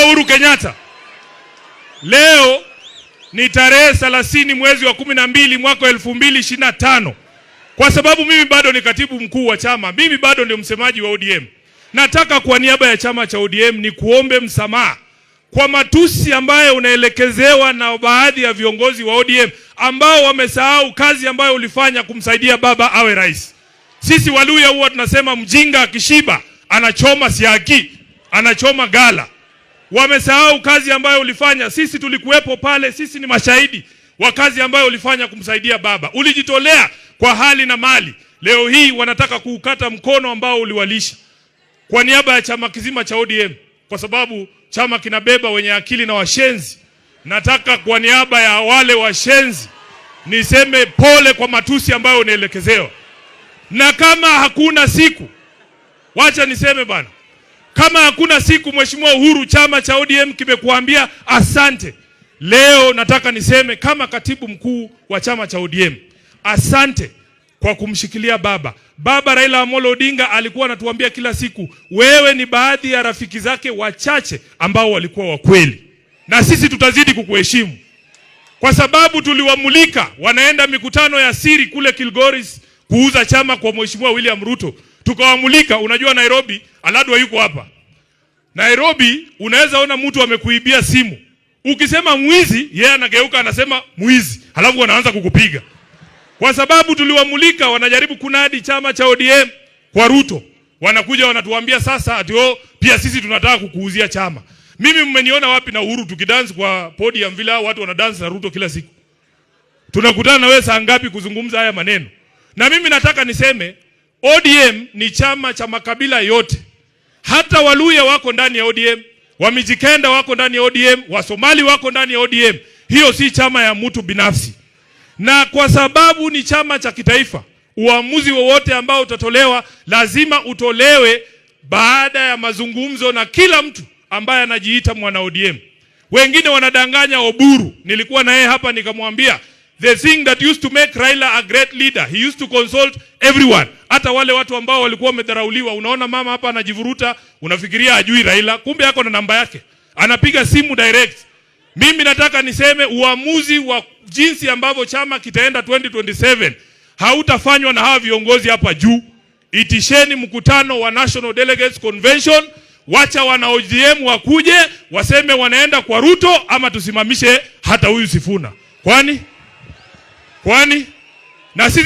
Uhuru Kenyatta. Leo ni tarehe 30 mwezi wa 12 mwaka 2025. Kwa sababu mimi bado ni katibu mkuu wa chama, mimi bado ndio msemaji wa ODM. Nataka kwa niaba ya chama cha ODM ni kuombe msamaha kwa matusi ambayo unaelekezewa na baadhi ya viongozi wa ODM ambao wamesahau kazi ambayo ulifanya kumsaidia baba awe rais. Sisi Waluya huwa tunasema mjinga akishiba anachoma siaki, anachoma gala. Wamesahau kazi ambayo ulifanya. Sisi tulikuwepo pale, sisi ni mashahidi wa kazi ambayo ulifanya kumsaidia baba. Ulijitolea kwa hali na mali. Leo hii wanataka kuukata mkono ambao uliwalisha. Kwa niaba ya chama kizima cha ODM, kwa sababu chama kinabeba wenye akili na washenzi, nataka kwa niaba ya wale washenzi niseme pole kwa matusi ambayo unaelekezewa. Na kama hakuna siku, wacha niseme bana, kama hakuna siku Mheshimiwa Uhuru, chama cha ODM kimekuambia asante. Leo nataka niseme kama katibu mkuu wa chama cha ODM, asante kwa kumshikilia baba. Baba Raila Amolo Odinga alikuwa anatuambia kila siku, wewe ni baadhi ya rafiki zake wachache ambao walikuwa wa kweli. Na sisi tutazidi kukuheshimu. Kwa sababu tuliwamulika wanaenda mikutano ya siri kule Kilgoris kuuza chama kwa Mheshimiwa William Ruto. Tukawamulika. Unajua Nairobi, Aladwa yuko hapa. Nairobi unaweza ona mtu amekuibia simu. Ukisema mwizi, yeye anageuka anasema mwizi. Halafu wanaanza kukupiga. Kwa sababu tuliwamulika wanajaribu kunadi chama cha ODM kwa Ruto. Wanakuja wanatuambia sasa ati pia sisi tunataka kukuuzia chama. Mimi mmeniona wapi na Uhuru tukidance kwa podium vile watu wanadance na Ruto kila siku? Tunakutana na wewe saa ngapi kuzungumza haya maneno? Na mimi nataka niseme ODM ni chama cha makabila yote. Hata Waluya wako ndani ya ODM, Wamijikenda wako ndani ya ODM, Wasomali wako ndani ya ODM. Hiyo si chama ya mtu binafsi. Na kwa sababu ni chama cha kitaifa, uamuzi wowote ambao utatolewa lazima utolewe baada ya mazungumzo na kila mtu ambaye anajiita mwana ODM. Wengine wanadanganya Oburu. Nilikuwa na yeye hapa nikamwambia, the thing that used to make Raila a great leader, he used to consult everyone. Hata wale watu ambao walikuwa wamedharauliwa. Unaona mama hapa anajivuruta, unafikiria ajui Raila, kumbe yako na namba yake. Anapiga simu direct. Mimi nataka niseme uamuzi wa jinsi ambavyo chama kitaenda 2027 hautafanywa na hawa viongozi hapa juu. Itisheni mkutano wa National Delegates Convention, wacha wana ODM wakuje waseme wanaenda kwa Ruto ama tusimamishe hata huyu Sifuna. Kwani? Na sisi